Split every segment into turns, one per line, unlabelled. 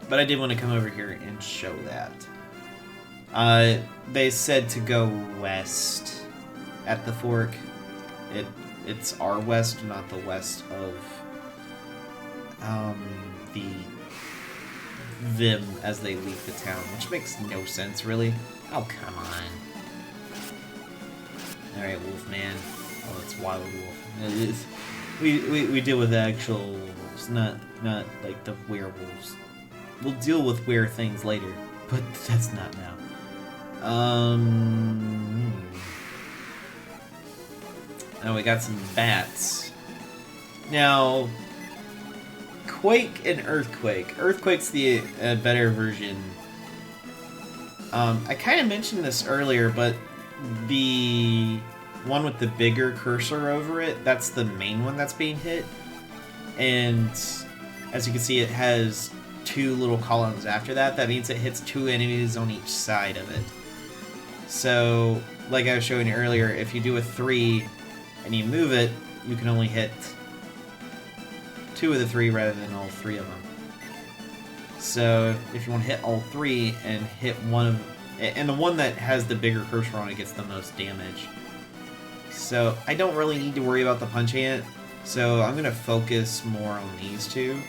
But I did want to come over here and show that. They said to go west at the fork. It's our west, not the west of the them as they leave the town, which makes no sense, really. Oh, come on. Alright, Wolfman. Oh, it's Wild Wolf. It is. We deal with actual wolves, not like the werewolves. We'll deal with were things later, but that's not now. Oh, we got some bats. Now, Quake and Earthquake. Earthquake's the better version. I kind of mentioned this earlier, but the one with the bigger cursor over it, that's the main one that's being hit. And as you can see, it has 2 little columns after that. That means it hits 2 enemies on each side of it. So, like I was showing you earlier, if you do a 3 and you move it, you can only hit 2 of the 3 rather than all 3 of them. So, if you want to hit all 3 and hit one of... And the one that has the bigger cursor on it gets the most damage. So, I don't really need to worry about the punch ant. So, I'm going to focus more on these 2.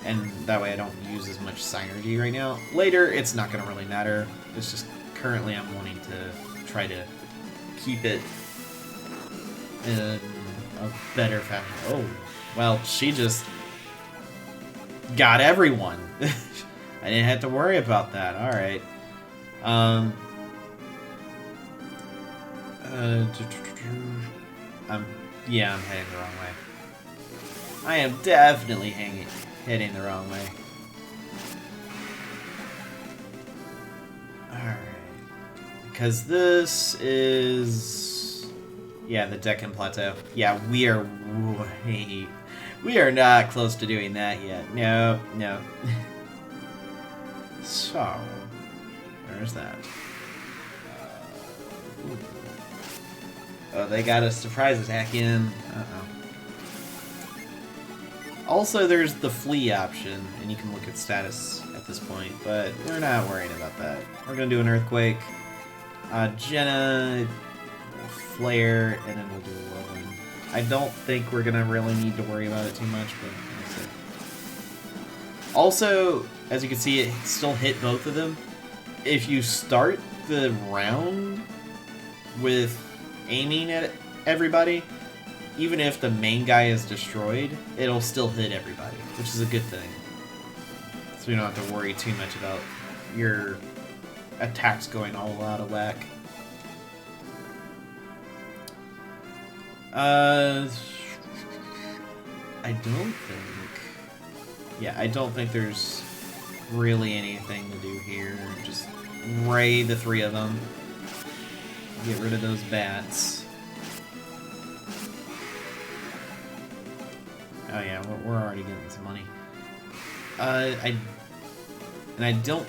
And that way I don't use as much Psynergy right now. Later, it's not going to really matter. It's just currently I'm wanting to try to keep it in a better fashion. Oh, well, she just got everyone. I didn't have to worry about that. Alright. Yeah, I'm heading the wrong way. I am definitely heading the wrong way. Alright. Because this is... Yeah, the Deccan Plateau. Yeah, we are not close to doing that yet. No, no. So, there's that. Oh, they got a surprise attack in. Uh-oh. Also, there's the flee option, and you can look at status at this point, but we're not worried about that. We're going to do an Earthquake, Jenna, Flare, and then we'll do a Whirlwind. I don't think we're going to really need to worry about it too much, but we'll see. Also, as you can see, it still hit both of them. If you start the round with aiming at everybody, even if the main guy is destroyed, it'll still hit everybody, which is a good thing. So you don't have to worry too much about your attacks going all out of whack. I don't think... Yeah, I don't think there's really anything to do here. Just ray the 3 of them. Get rid of those bats. Oh yeah, we're already getting some money. I don't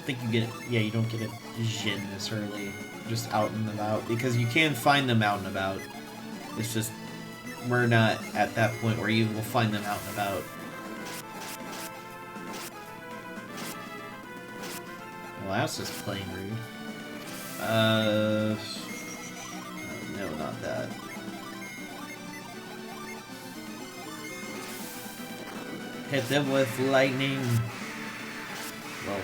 think you get, you don't get a Jin this early, just out and about, because you can find them out and about. It's just, we're not at that point where you will find them out and about. Well, that's just plain rude. No, not that. Hit them with lightning. Well,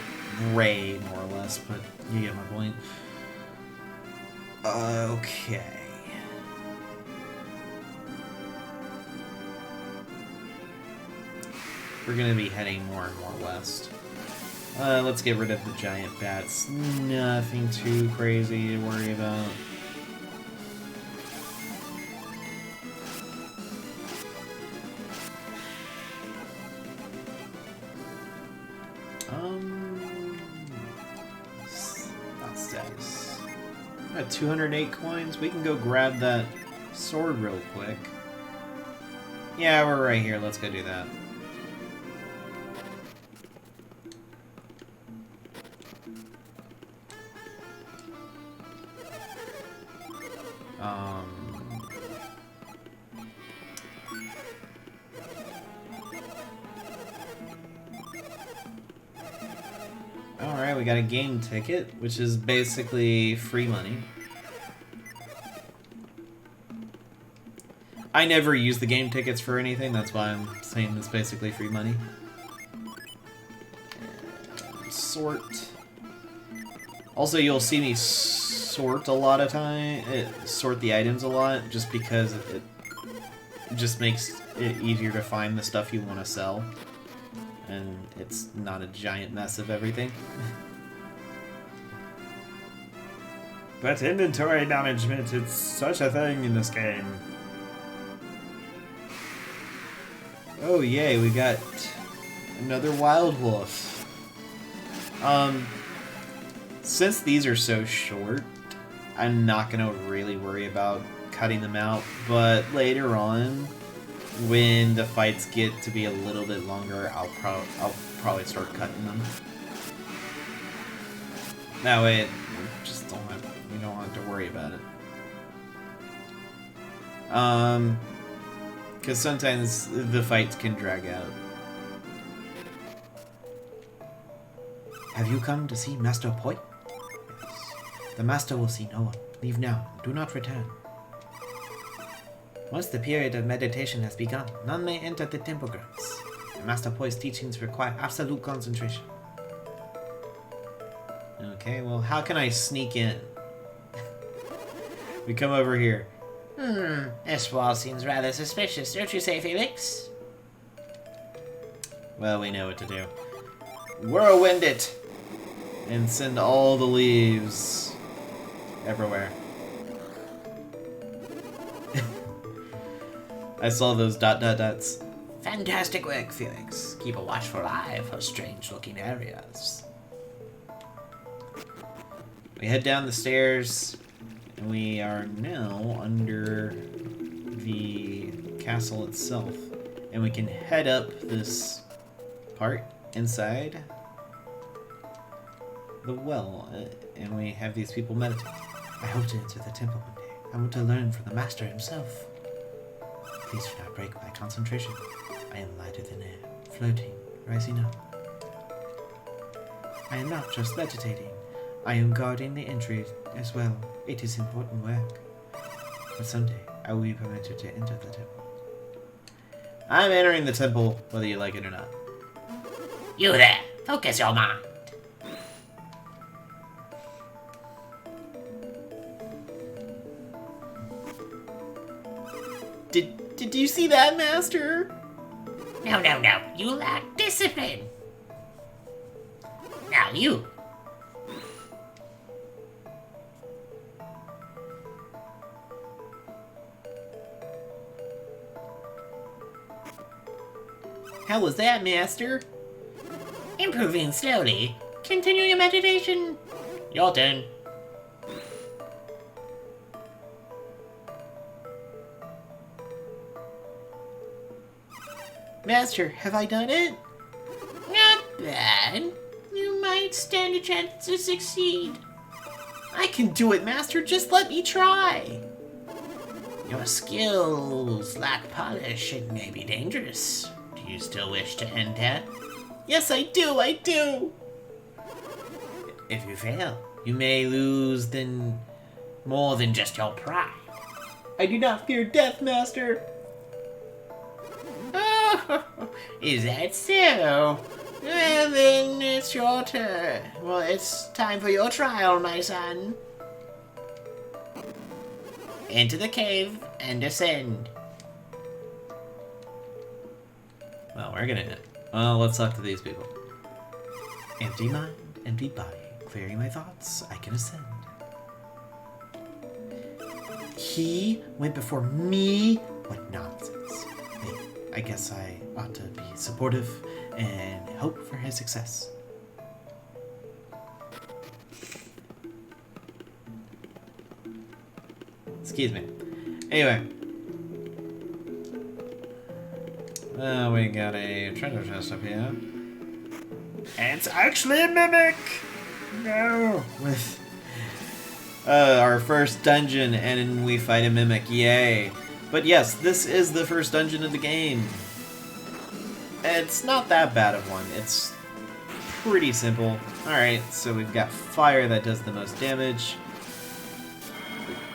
ray, more or less, but you get my point. Okay. We're gonna be heading more and more west. Let's get rid of the giant bats. Nothing too crazy to worry about. Not status. I got 208 coins. We can go grab that sword real quick. Yeah, we're right here. Let's go do that. Alright, we got a game ticket, which is basically free money. I never use the game tickets for anything, that's why I'm saying it's basically free money. Sort. Also, you'll see me sort a lot of time, sort the items a lot, just because it just makes it easier to find the stuff you want to sell. And it's not a giant mess of everything.
But inventory management, it's such a thing in this game.
Oh yay, we got another wild wolf. Since these are so short, I'm not gonna really worry about cutting them out, but later on, when the fights get to be a little bit longer, I'll probably start cutting them. That way, we don't have to worry about it. Because sometimes the fights can drag out. Have you come to see Master Poi? Yes. The Master will see no one. Leave now. Do not return. Once the period of meditation has begun, none may enter the temple grounds. Master Poi's teachings require absolute concentration. Okay, well, how can I sneak in? We come over here.
This wall seems rather suspicious, don't you say, Felix?
Well, we know what to do. Whirlwind it! And send all the leaves everywhere. I saw those ... dots.
Fantastic work, Felix. Keep a watchful eye for strange-looking areas.
We head down the stairs, and we are now under the castle itself. And we can head up this part inside the well, and we have these people meditate. I hope to enter the temple one day. I want to learn from the master himself. Please do not break my concentration. I am lighter than air, floating, rising up. I am not just meditating. I am guarding the entry as well. It is important work. But someday, I will be permitted to enter the temple. I'm entering the temple, whether you like it or not.
You there! Focus your mind!
Did you see that, Master?
No. You lack discipline. Now you.
How was that, Master?
Improving slowly. Continue your meditation. Your turn.
Master, have I done it?
Not bad. You might stand a chance to succeed.
I can do it, Master. Just let me try.
Your skills lack polish and may be dangerous. Do you still wish to enter?
Yes, I do.
If you fail, you may lose more than just your pride.
I do not fear death, Master.
Oh, is that so? Well, then it's your turn. Well, it's time for your trial, my son. Enter the cave and ascend.
Well, we're gonna... let's talk to these people. Empty mind, empty body. Clearing my thoughts, I can ascend. He went before me? What nonsense. Hey, I guess I ought to be supportive and hope for his success. Excuse me. Anyway. We got a treasure chest up here.
It's actually a mimic! No!
With our first dungeon, and we fight a mimic. Yay! But yes, this is the first dungeon of the game. It's not that bad of one. It's pretty simple. Alright, so we've got fire that does the most damage.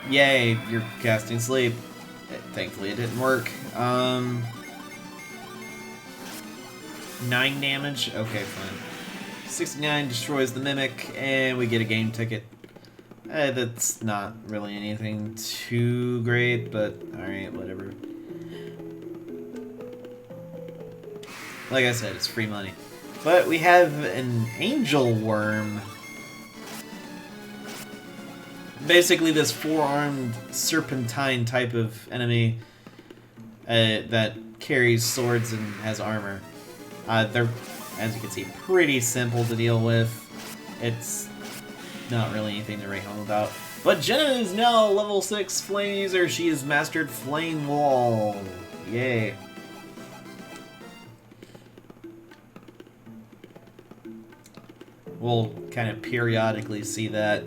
Yay, you're casting sleep. Thankfully it didn't work. 9 damage? Okay, fine. 69 destroys the mimic, and we get a game ticket. That's not really anything too great, but alright, whatever. Like I said, it's free money. But we have an angel worm. Basically this 4-armed serpentine type of enemy that carries swords and has armor. They're, as you can see, pretty simple to deal with. It's not really anything to write home about. But Jenna is now a level 6 flame user. She has mastered Flame Wall. Yay. We'll kind of periodically see that.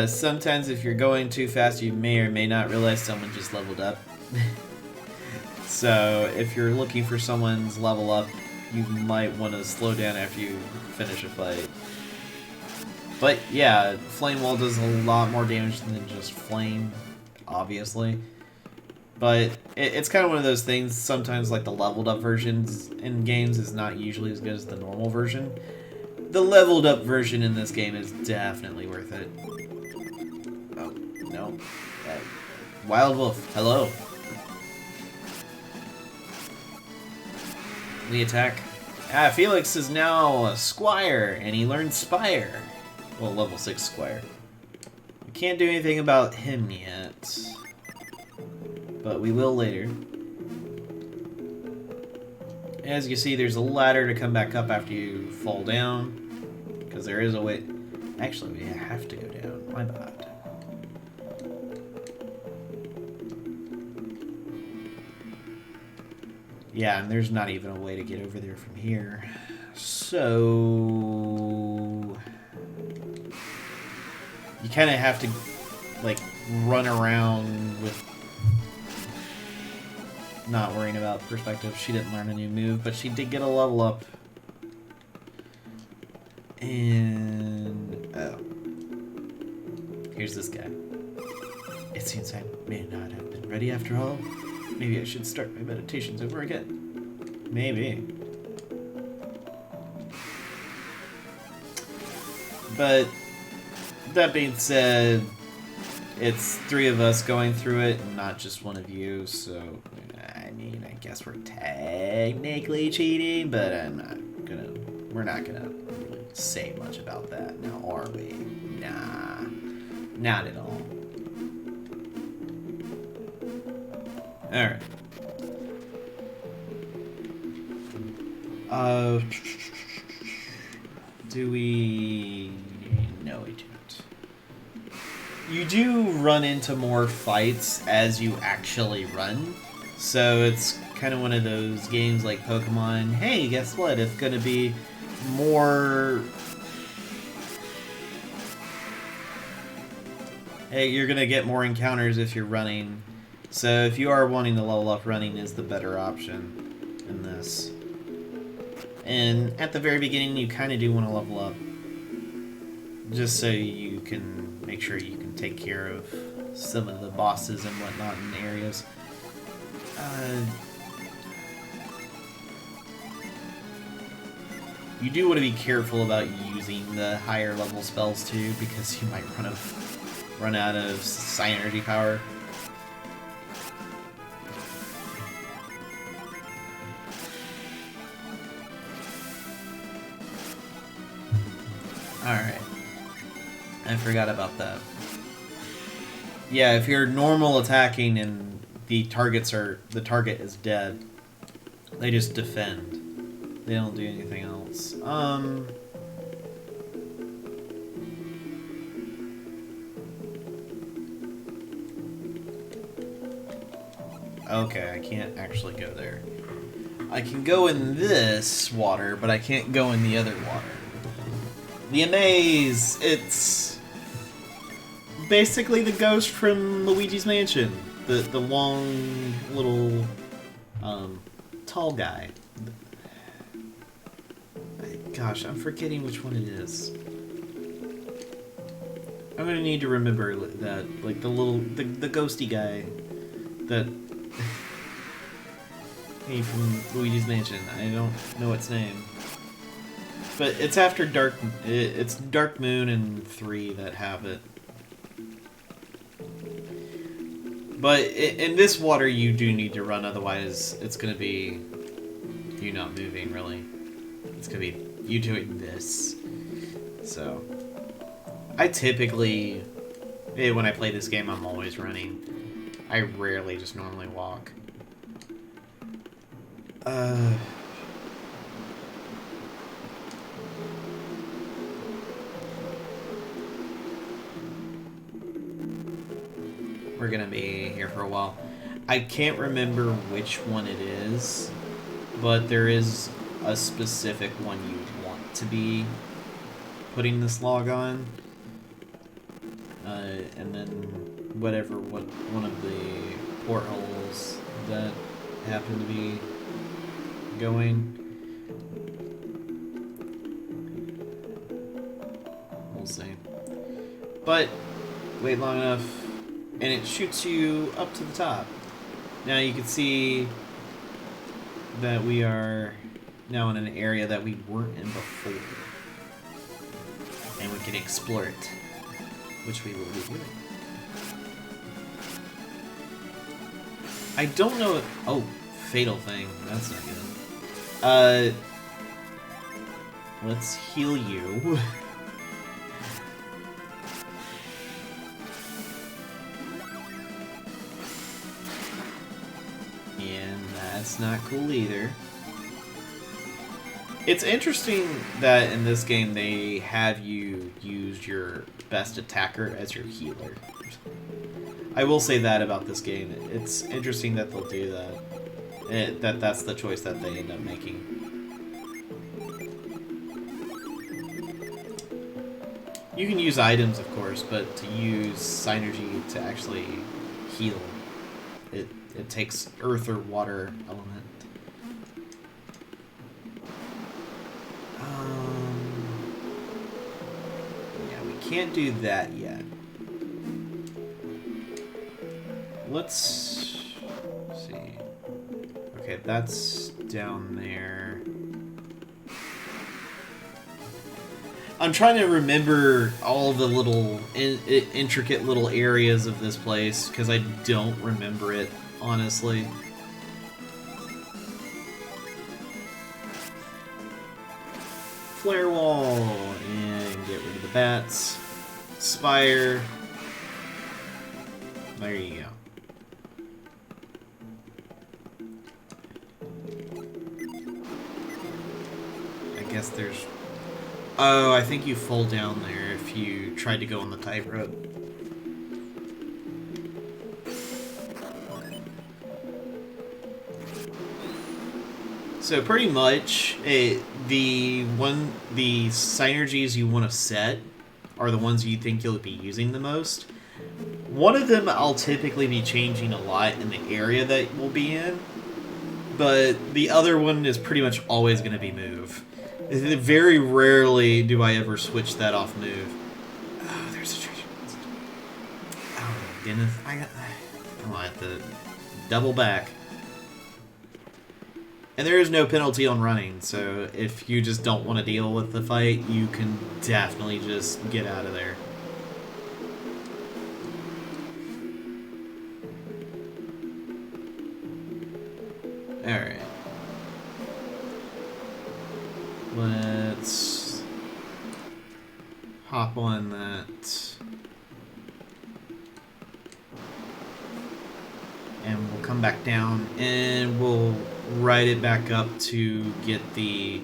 Sometimes if you're going too fast, you may or may not realize someone just leveled up. So if you're looking for someone's level up, you might want to slow down after you finish a fight. But yeah, Flame Wall does a lot more damage than just flame, obviously. But it's kind of one of those things, sometimes like the leveled up versions in games is not usually as good as the normal version. The leveled up version in this game is definitely worth it. Oh, no. Wild Wolf, hello. The attack. Felix is now a Squire, and he learned Spire. Well, level 6 Squire. We can't do anything about him yet. But we will later. As you see, there's a ladder to come back up after you fall down. Because there is a way... Actually, we have to go down. My bad. Yeah, and there's not even a way to get over there from here. So... You kind of have to, like, run around with... Not worrying about perspective. She didn't learn a new move, but she did get a level up. And... oh. Here's this guy. It seems I may not have been ready after all. Maybe I should start my meditations over again. Maybe. But, that being said, it's 3 of us going through it, and not just one of you, so... I mean, I guess we're technically cheating, but we're not gonna really say much about that now, are we? Nah. Not at all. Alright. Do we... No, we don't. You do run into more fights as you actually run. So it's kind of one of those games like Pokemon. Hey, guess what? It's going to be more... Hey, you're going to get more encounters if you're running. So if you are wanting to level up, running is the better option in this. And at the very beginning, you kind of do want to level up. Just so you can make sure you can take care of some of the bosses and whatnot in the areas. You do want to be careful about using the higher level spells too, because you might run out of Psynergy power. Alright. I forgot about that. Yeah, if you're normal attacking and the target is dead, they just defend. They don't do anything else. Okay, I can't actually go there. I can go in this water, but I can't go in the other water. The Amaze! It's basically the ghost from Luigi's Mansion. The long, little, tall guy. I Gosh, I'm forgetting which one it is. I'm gonna need to remember that, like the ghosty guy that came from Luigi's Mansion. I don't know its name, but it's after Dark. It's Dark Moon and 3 that have it. But in this water, you do need to run, otherwise it's gonna be you not moving. Really, it's gonna be you doing this. So. I typically, when I play this game, I'm always running. I rarely just normally walk. We're gonna be here for a while. I can't remember which one it is, but there is a specific one you want to be putting this log on. And then what one of the portholes that happen to be going. We'll see. But wait long enough, and it shoots you up to the top. Now you can see that we are now in an area that we weren't in before, and we can explore it, which we will be doing. I don't know if... Oh, fatal thing. That's not good. Let's heal you. And that's not cool either. It's interesting that in this game they have you use your best attacker as your healer. I will say that about this game. It's interesting that they'll do that. That's the choice that they end up making. You can use items, of course, but to use Psynergy to actually heal, it takes earth or water element. Yeah, we can't do that yet. Let's see. Okay, that's down there. I'm trying to remember all the little intricate little areas of this place because I don't remember it, honestly. Flare wall and get rid of the bats. Spire. There you go. I guess there's... Oh, I think you fall down there if you tried to go on the tightrope. So pretty much, the synergies you want to set are the ones you think you'll be using the most. One of them I'll typically be changing a lot in the area that we'll be in, but the other one is pretty much always going to be move. Very rarely do I ever switch that off move. Oh, there's a treasure. Oh my goodness. I'm gonna have to double back. And there is no penalty on running, so if you just don't want to deal with the fight, you can definitely just get out of there. Alright. Let's hop on that. And we'll come back down and we'll ride it back up to get the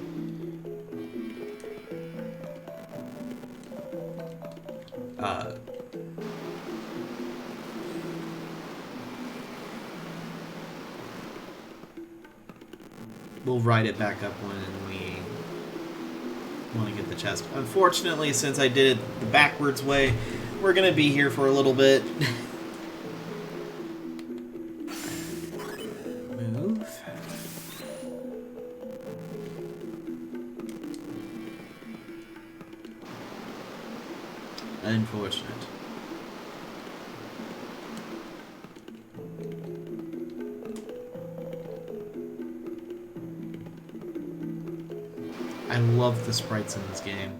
we'll ride it back up when we want to get the chest. Unfortunately, since I did it the backwards way, we're gonna be here for a little bit. Move. Unfortunate. I love the sprites in this game.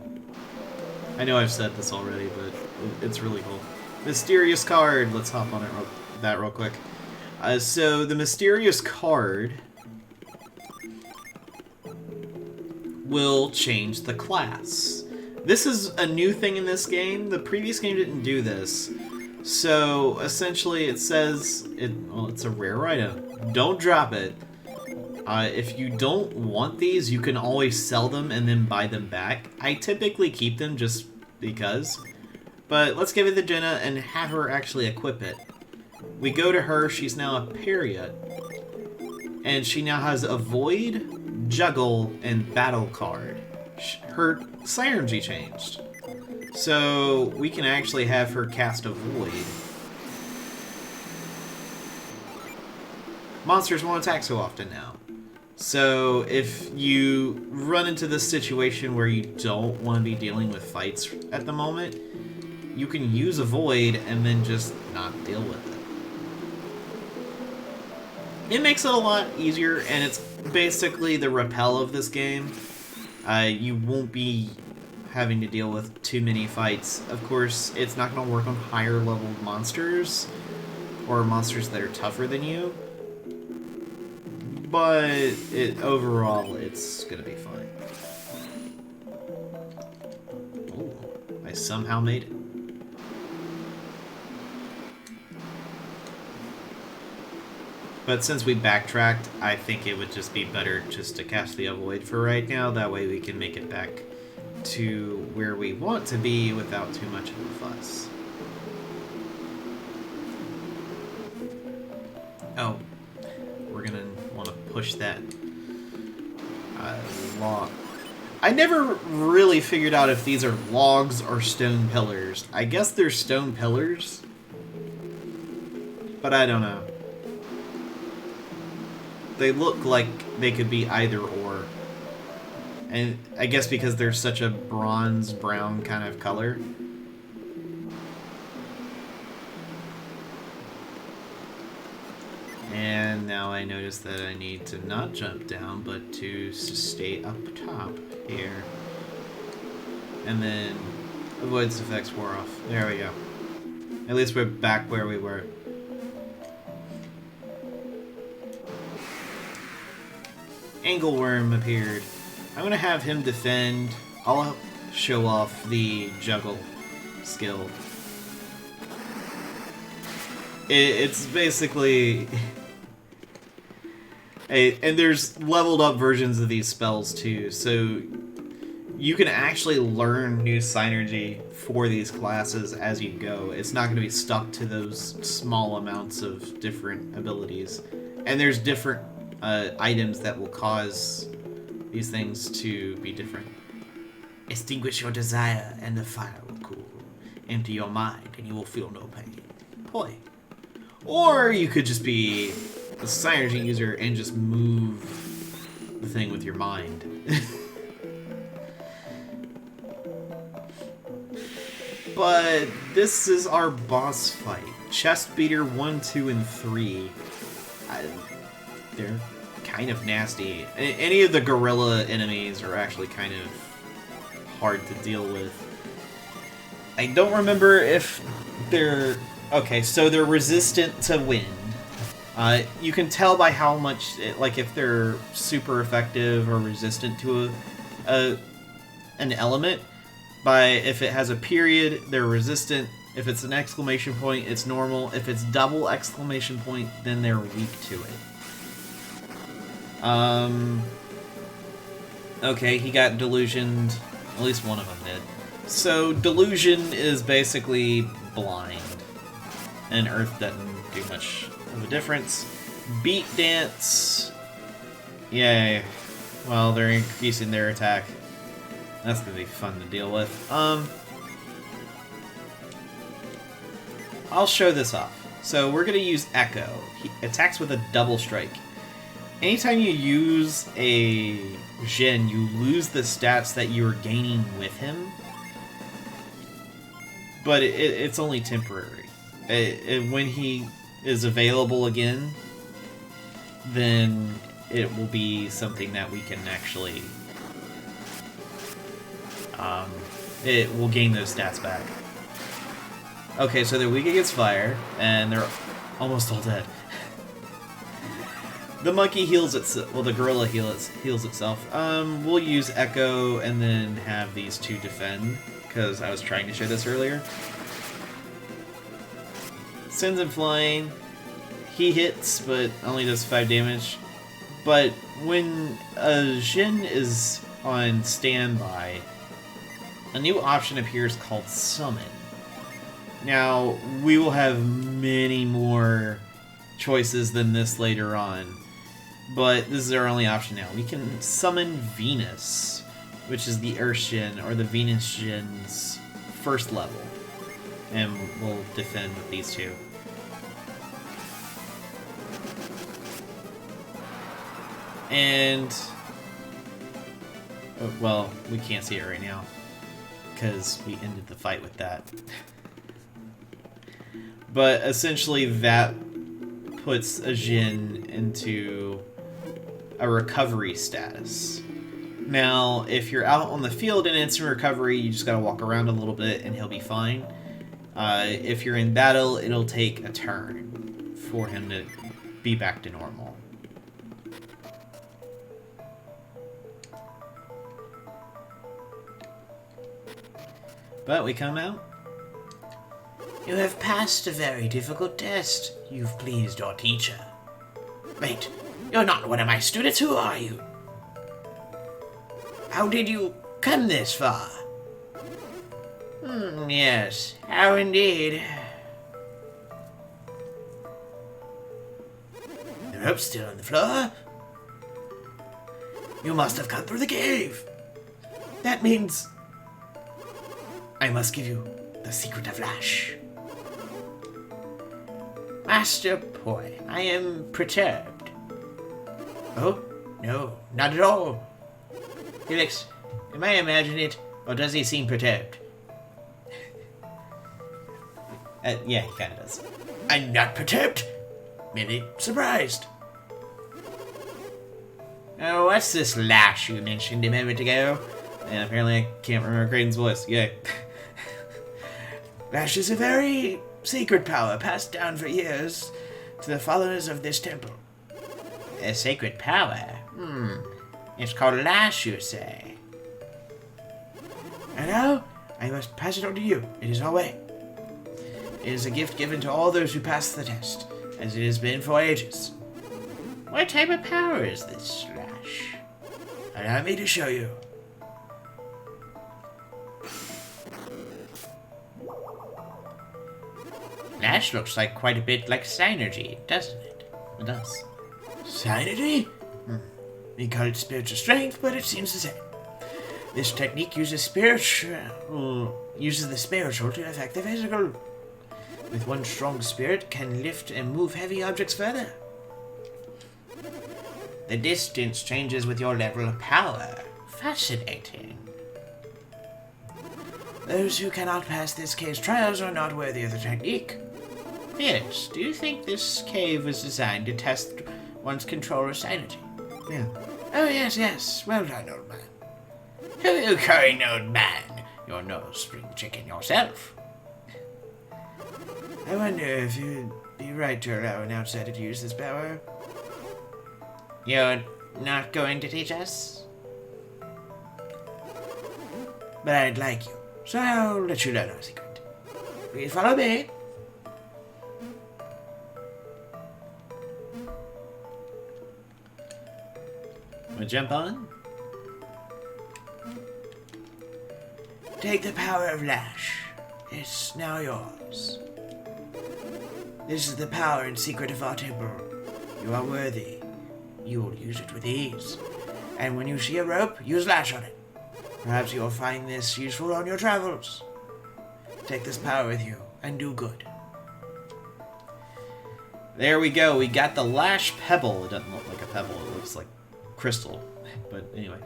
I know I've said this already, but it's really cool. Mysterious card. Let's hop on that real quick. So the mysterious card will change the class. This is a new thing in this game. The previous game didn't do this. So essentially it says, well, it's a rare item. Don't drop it. If you don't want these, you can always sell them and then buy them back. I typically keep them just because. But let's give it to Jenna and have her actually equip it. We go to her, she's now a Period. And she now has Avoid, Juggle, and Battle card. Her Psynergy changed. So we can actually have her cast Avoid. Monsters won't attack so often now. So if you run into this situation where you don't want to be dealing with fights at the moment, you can use Avoid and then just not deal with it. It makes it a lot easier, and it's basically the repel of this game. You won't be having to deal with too many fights. Of course, it's not going to work on higher level monsters or monsters that are tougher than you. But overall, it's going to be fine. Ooh, I somehow made it. But since we backtracked, I think it would just be better just to cast the Avoid for right now. That way we can make it back to where we want to be without too much of a fuss. Oh, we're gonna want to push that log. I never really figured out if these are logs or stone pillars. I guess they're stone pillars, but I don't know. They look like they could be either or. And I guess because they're such a bronze brown kind of color. And now I notice that I need to not jump down, but to stay up top here. And then avoids effects wore off. There we go. At least we're back where we were. Angleworm appeared. I'm gonna have him defend. I'll show off the juggle skill. It's basically... and there's leveled up versions of these spells too, so you can actually learn new Psynergy for these classes as you go. It's not going to be stuck to those small amounts of different abilities. And there's different items that will cause these things to be different. Extinguish your desire and the fire will cool. Empty your mind and you will feel no pain. Boy. Or you could just be a Psynergy user and just move the thing with your mind. But this is our boss fight. Chest Beater 1, 2, and 3. They're kind of nasty. Any of the gorilla enemies are actually kind of hard to deal with. I don't remember if they're... Okay, so they're resistant to wind. You can tell by how much, like if they're super effective or resistant to an element, by if it has a period, they're resistant. If it's an exclamation point, it's normal. If it's double exclamation point, then they're weak to it. Okay, he got delusioned. At least one of them did. So, delusion is basically blind. And Earth doesn't do much of a difference. Beat Dance. Yay. Well, they're increasing their attack. That's gonna be fun to deal with. I'll show this off. So, we're gonna use Echo. He attacks with a double strike. Anytime you use a Jin, you lose the stats that you were gaining with him. but it's only temporary. When he is available again, then it will be something that we can actually... it will gain those stats back. Okay, so they're weak against fire, and they're almost all dead. The monkey heals itself. Well, the gorilla heals itself. We'll use Echo and then have these two defend, because I was trying to show this earlier. Sends him flying. He hits, but only does 5 damage. But when Jin is on standby, a new option appears called Summon. Now, we will have many more choices than this later on, but this is our only option now. We can summon Venus, which is the Earth Jin, or the Venus Jin's first level, and we'll defend with these two. And, well, we can't see it right now, because we ended the fight with that. But essentially that puts a Jin into a recovery status. Now, if you're out on the field in instant recovery, you just gotta walk around a little bit and he'll be fine. If you're in battle, it'll take a turn for him to be back to normal. But we come out.
You have passed a very difficult test. You've pleased your teacher. Wait, you're not one of my students. Who are you? How did you come this far? Yes, how indeed. The rope's still on the floor. You must have come through the cave. That means I must give you the secret of Lash. Master Poi, I am perturbed. Oh, no, not at all. Felix, am I imagining it, or does he seem perturbed?
Yeah, he kind of does.
I'm not perturbed, merely surprised. Oh, what's this Lash you mentioned a moment ago?
And apparently I can't remember Kraden's voice. Yay.
Lash is a very sacred power passed down for years to the followers of this temple. A sacred power? It's called Lash, you say? And now, I must pass it on to you. It is our way. It is a gift given to all those who pass the test, as it has been for ages. What type of power is this, Lash? Allow me to show you. Lash looks like quite a bit like Psynergy, doesn't it?
It does.
Psynergy? We call it spiritual strength, but it seems the same. This technique uses the spiritual to affect the physical. With one strong spirit, can lift and move heavy objects further. The distance changes with your level of power. Fascinating. Those who cannot pass this cave's trials are not worthy of the technique. Felix, do you think this cave was designed to test one's control of sanity?
Yeah.
Oh, yes. Well done, old man. Who are you calling old man? You're no spring chicken yourself. I wonder if you'd be right to allow an outsider to use this power. You're not going to teach us? But I'd like you, so I'll let you learn our secret. Please follow me.
Wanna jump on?
Take the power of Lash. It's now yours. This is the power and secret of our temple. You are worthy. You will use it with ease. And when you see a rope, use Lash on it. Perhaps you'll find this useful on your travels. Take this power with you and do good.
There we go. We got the Lash Pebble. It doesn't look like a pebble. It looks like crystal. But anyway.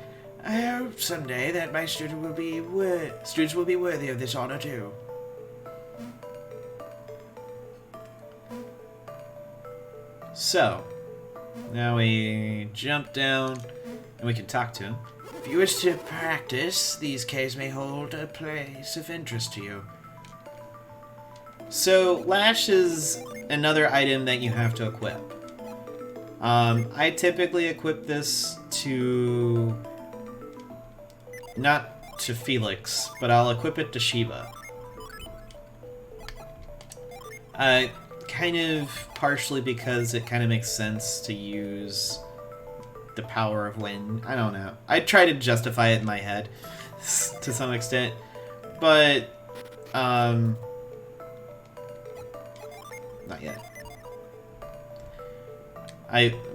I hope someday that my students will be worthy of this honor too.
So, now we jump down and we can talk to him.
If you wish to practice, these caves may hold a place of interest to you.
So, Lash is another item that you have to equip. I typically equip this to... not to Felix, but I'll equip it to Shiva. Kind of partially because it kind of makes sense to use the power of wind. I don't know. I try to justify it in my head to some extent, but not yet.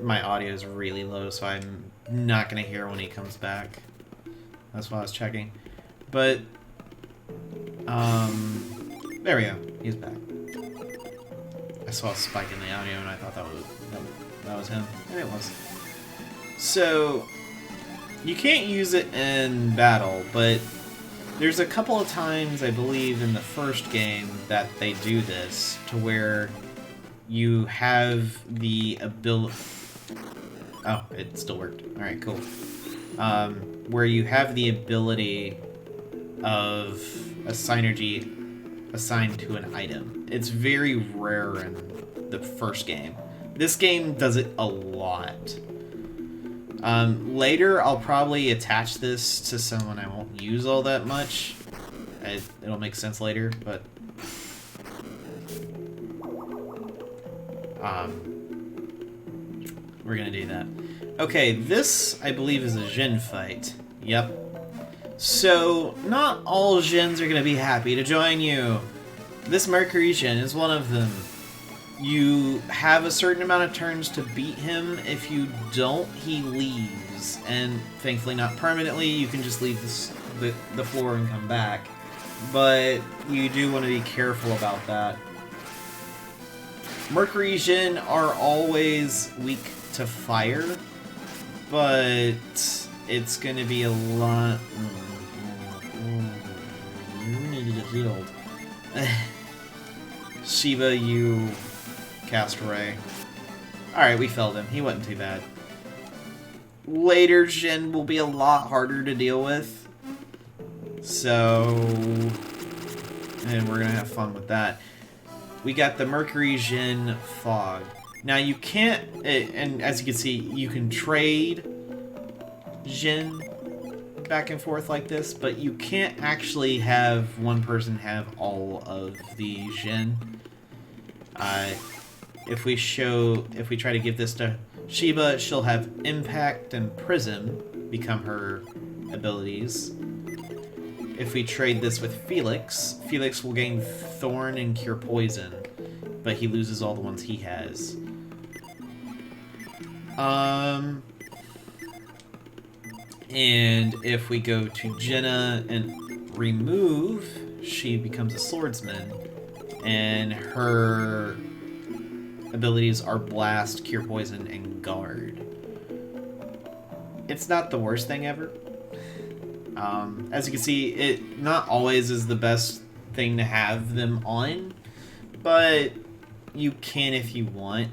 My audio is really low, so I'm not gonna hear when he comes back. That's why I was checking. But there we go. He's back. I saw a spike in the audio and I thought that was him, and it was. So you can't use it in battle, but there's a couple of times, I believe, in the first game that they do this, to where you have the ability... Oh, it still worked. Alright, cool. Where you have the ability of a Psynergy assigned to an item. It's very rare in the first game. This game does it a lot. Later, I'll probably attach this to someone I won't use all that much. It'll make sense later, but... we're gonna do that. Okay, this, I believe, is a Jin fight. Yep. So, not all Jins are gonna be happy to join you. This Mercury Jin is one of them. You have a certain amount of turns to beat him. If you don't, he leaves. And thankfully not permanently, you can just leave the floor and come back. But you do want to be careful about that. Mercury Jin are always weak to fire, but it's going to be a lot... You need to get healed. Shiva, you cast Ray. Alright, we felled him. He wasn't too bad. Later Jin will be a lot harder to deal with. So... and we're gonna have fun with that. We got the Mercury Jin Fog. Now you can't... and as you can see, you can trade Jin back and forth like this, but you can't actually have one person have all of the Jin. If we try to give this to Shiba, she'll have Impact and Prism become her abilities. If we trade this with Felix, Felix will gain Thorn and Cure Poison, but he loses all the ones he has. And if we go to Jenna and remove, she becomes a swordsman, and her abilities are Blast, Cure Poison, and Guard. It's not the worst thing ever. As you can see, it not always is the best thing to have them on, but you can if you want.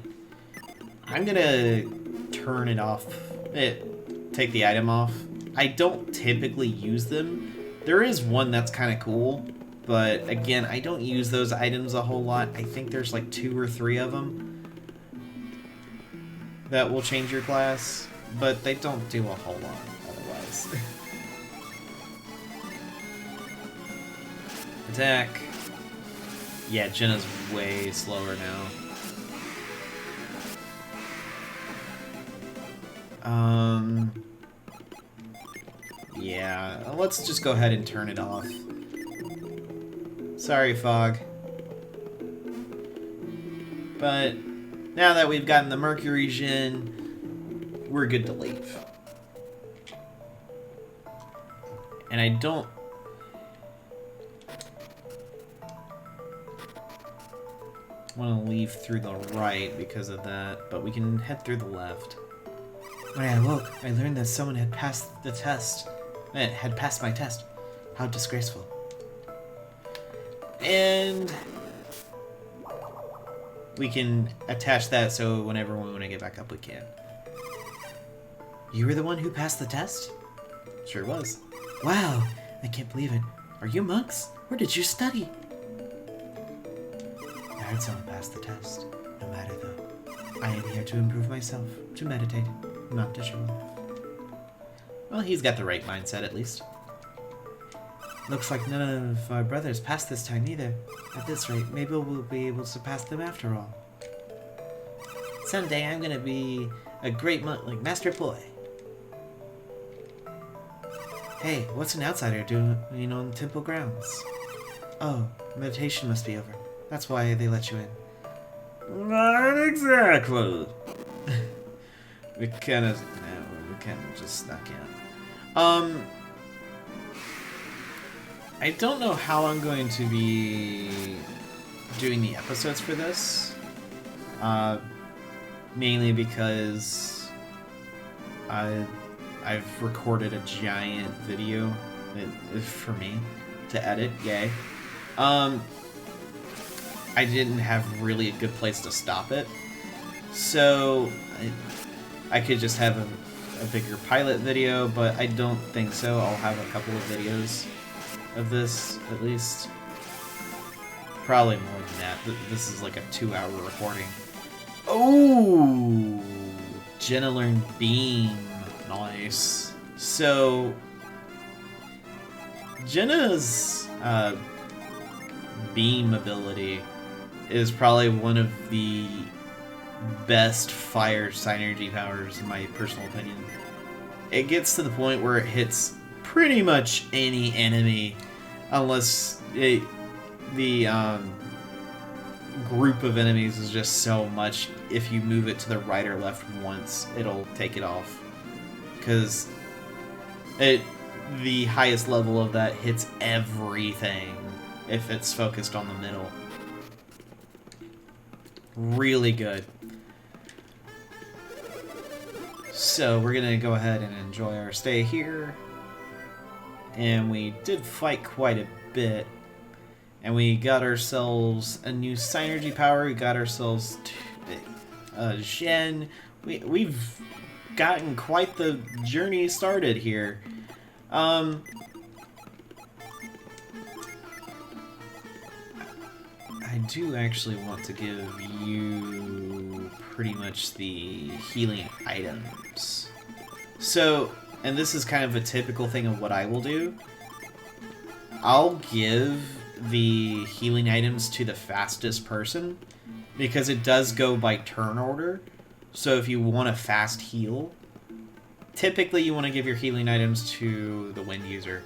I'm gonna turn it off, take the item off. I don't typically use them. There is one that's kind of cool, but again, I don't use those items a whole lot. I think there's like 2 or 3 of them that will change your class, but they don't do a whole lot otherwise. Attack. Yeah, Jenna's way slower now. Yeah, let's just go ahead and turn it off. Sorry, Fog. But now that we've gotten the Mercury Jin, we're good to leave. And I don't... want to leave through the right because of that, but we can head through the left. When I awoke, I learned that someone had passed the test. Had passed my test. How disgraceful. And... we can attach that so whenever we want to get back up, we can. You were the one who passed the test? Sure was. Wow, I can't believe it. Are you monks? Where did you study? I heard someone passed the test. No matter though. I am here to improve myself, to meditate, not to show off. Well, he's got the right mindset at least. Looks like none of our brothers passed this time either. At this rate, maybe we'll be able to surpass them after all. Someday I'm gonna be a great monk like Master Boy. Hey, what's an outsider doing on temple grounds? Oh, meditation must be over. That's why they let you in.
Not exactly.
We kind of just snuck in. I don't know how I'm going to be doing the episodes for this. Mainly because I've recorded a giant video for me to edit. Yay. I didn't have really a good place to stop it, so I could just have a bigger pilot video, but I don't think so. I'll have a couple of videos of this, at least. Probably more than that. This is like a 2-hour recording. Oh! Jenna learned Beam. Nice. So, Jenna's Beam ability is probably one of the best fire Psynergy powers in my personal opinion. It gets to the point where it hits pretty much any enemy, unless the group of enemies is just so much. If you move it to the right or left once, it'll take it off. Because the highest level of that hits everything if it's focused on the middle. Really good. So we're gonna go ahead and enjoy our stay here. And we did fight quite a bit. And we got ourselves a new Psynergy power. We got ourselves Shen. We've gotten quite the journey started here. I do actually want to give you pretty much the healing items. So, and this is kind of a typical thing of what I will do. I'll give the healing items to the fastest person, because it does go by turn order. So if you want a fast heal, typically you want to give your healing items to the wind user.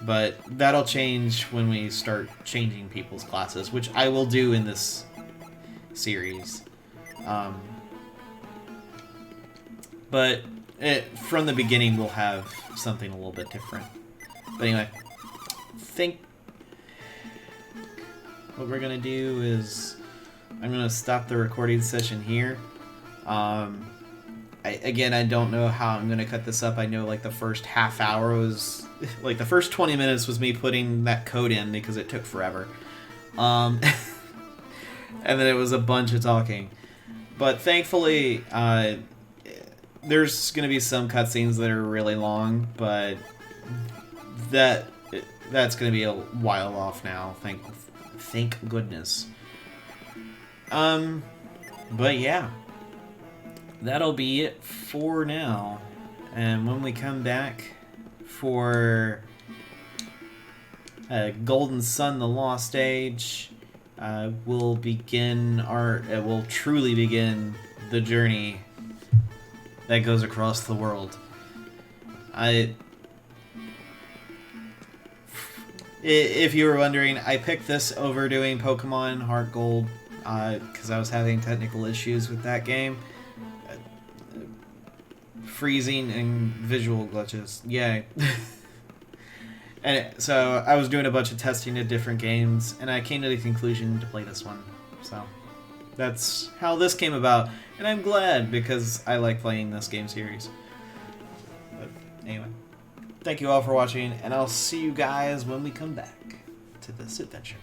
But that'll change when we start changing people's classes, which I will do in this series. But from the beginning, we'll have something a little bit different. But anyway, I think what we're going to do is I'm going to stop the recording session here. Again, I don't know how I'm going to cut this up. I know like the first half hour was... Like the first 20 minutes was me putting that code in because it took forever. And then it was a bunch of talking. But thankfully, there's going to be some cutscenes that are really long, but that's going to be a while off now. Thank goodness. But yeah. That'll be it for now. And when we come back for Golden Sun: The Lost Age, we'll truly begin the journey that goes across the world. If you were wondering, I picked this over doing Pokemon Heart Gold because I was having technical issues with that game. Freezing and visual glitches. Yay. And so I was doing a bunch of testing of different games, and I came to the conclusion to play this one. So that's how this came about, and I'm glad because I like playing this game series. But anyway, thank you all for watching, and I'll see you guys when we come back to this adventure.